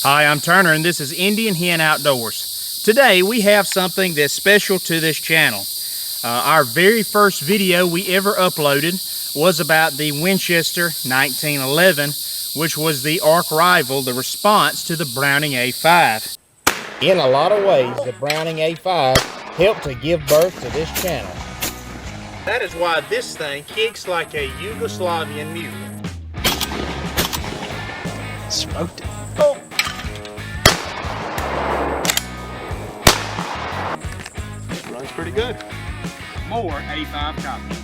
Hi, I'm Turner and this is Indian Hen Outdoors. Today we have something that's special to this channel. Our very first video we ever uploaded was about the Winchester 1911, which was the arch rival, the response to the Browning A5. In a lot of ways, the Browning A5 helped to give birth to this channel. That is why this thing kicks like a Yugoslavian mule. Smoked it. Oh. Runs pretty good. More A5 copies.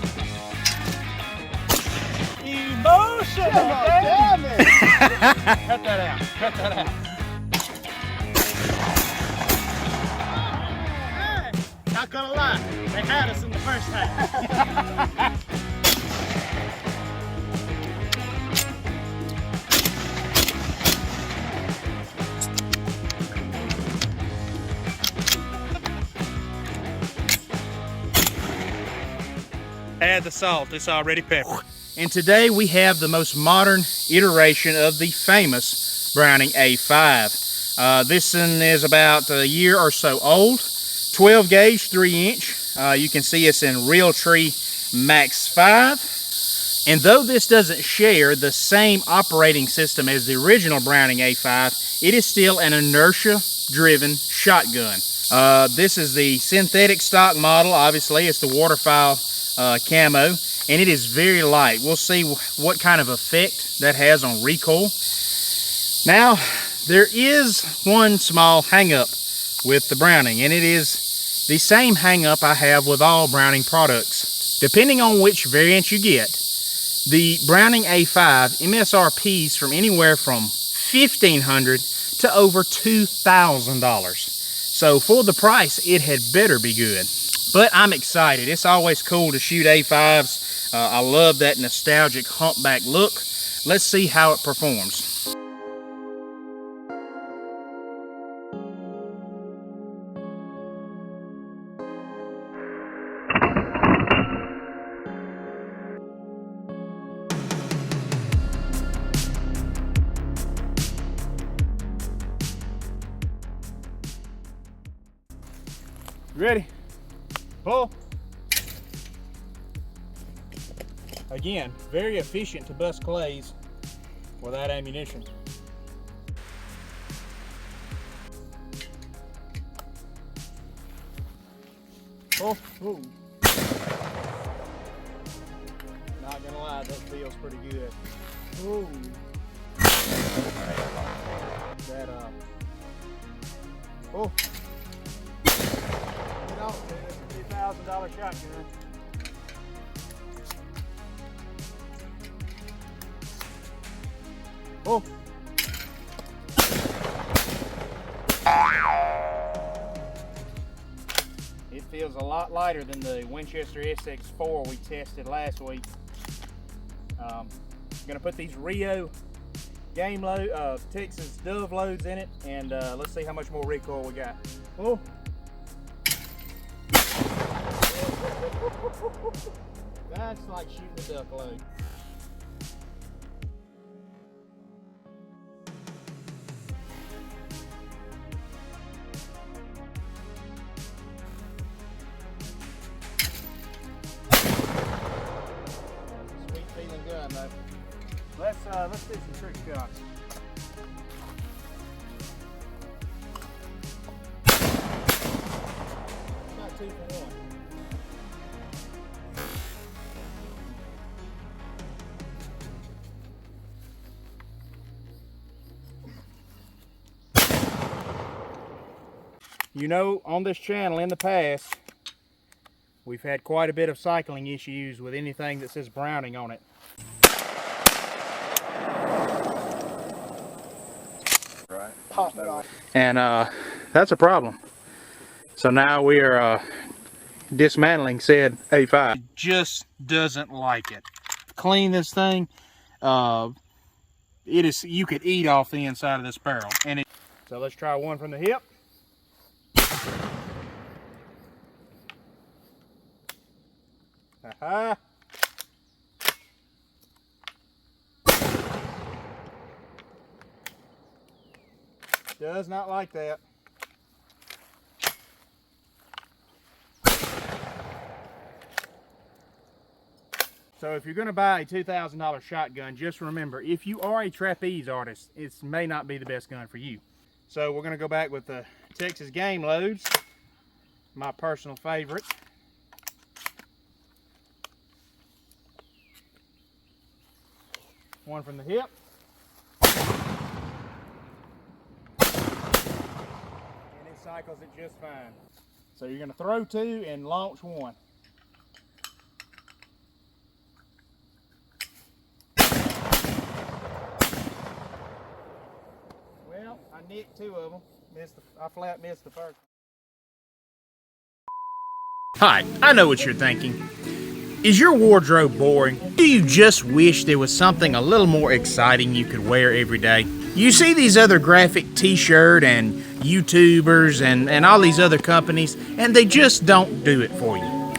Emotion! Damn it! Cut that out. Cut that out. Not gonna lie, they had us in the first half. Add the salt, it's already peppered. And today we have the most modern iteration of the famous Browning A5. This one is about a year or so old. 12 gauge, 3 inch. You can see it's in Realtree Max 5. And though this doesn't share the same operating system as the original Browning A5, it is still an inertia-driven shotgun. This is the synthetic stock model. Obviously, it's the waterfowl camo, and it is very light. We'll see what kind of effect that has on recoil. Now, there is one small hang-up with the Browning, and it is the same hang-up I have with all Browning products. Depending on which variant you get, the Browning A5 MSRPs from anywhere from $1,500 to over $2,000. So for the price, it had better be good. But I'm excited. It's always cool to shoot A5s. I love that nostalgic humpback look. Let's see how it performs. Ready? Pull. Again, very efficient to bust clays without ammunition. Pull. Ooh. Not gonna lie, that feels pretty good. Ooh. That oh. $3,000 shotgun. Oh. It feels a lot lighter than the Winchester SX4 we tested last week. I'm gonna put these Rio game load, Texas Dove loads in it, and let's see how much more recoil we got. Oh. That's like shooting a duck load. Sweet feeling gun though. Let's do some trick shots. Not 2 for 1. You know, on this channel in the past, we've had quite a bit of cycling issues with anything that says Browning on it. Right. Pop it off. And that's a problem. So now we are dismantling said A5. It just doesn't like it. Clean this thing. It is, you could eat off the inside of this barrel. So let's try one from the hip. Aha. Does not like that. So if you're going to buy a $2,000 shotgun, just remember, if you are a trapeze artist, it may not be the best gun for you. So we're going to go back with the Texas Game Loads, my personal favorite. One from the hip. And it cycles it just fine. So you're going to throw two and launch one. Well, I nicked two of them. I flat missed the first one. Hi, I know what you're thinking. Is your wardrobe boring? Do you just wish there was something a little more exciting you could wear every day? You see these other graphic t-shirt and YouTubers and all these other companies, and they just don't do it for you.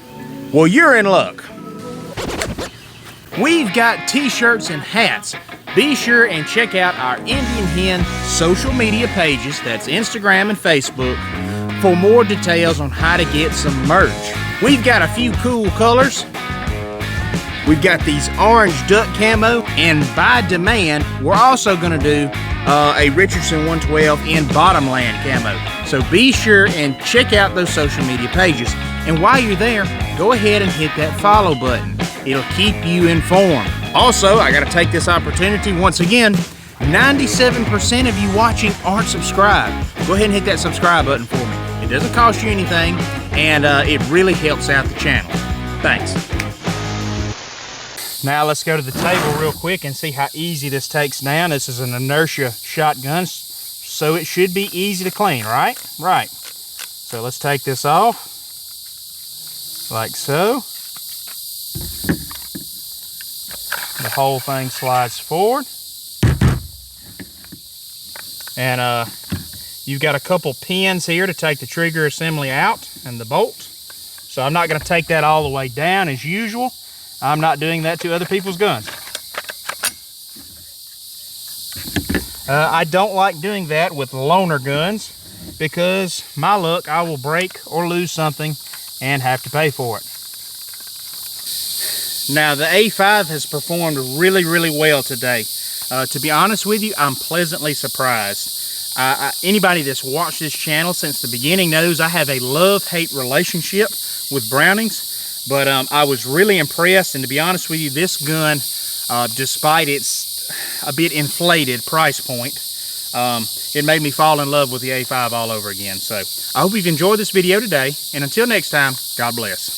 Well, you're in luck. We've got t-shirts and hats. Be sure and check out our Indian Hen social media pages, that's Instagram and Facebook, for more details on how to get some merch. We've got a few cool colors. We've got these orange duck camo, and by demand, we're also going to do a Richardson 112 in Bottomland camo. So be sure and check out those social media pages. And while you're there, go ahead and hit that follow button. It'll keep you informed. Also, I got to take this opportunity once again. 97% of you watching aren't subscribed. Go ahead and hit that subscribe button for me. It doesn't cost you anything, and it really helps out the channel. Thanks. Now let's go to the table real quick and see how easy this takes down. This is an inertia shotgun, so it should be easy to clean, right? Right. So let's take this off, like so. The whole thing slides forward. And you've got a couple pins here to take the trigger assembly out and the bolt. So I'm not going to take that all the way down as usual. I'm not doing that to other people's guns. I don't like doing that with loaner guns because my luck, I will break or lose something and have to pay for it. Now the A5 has performed really, really well today. To be honest with you, I'm pleasantly surprised. Anybody that's watched this channel since the beginning knows I have a love-hate relationship with Brownings. But I was really impressed, and to be honest with you, this gun, despite its a bit inflated price point, it made me fall in love with the A5 all over again. So I hope you've enjoyed this video today, and until next time, God bless.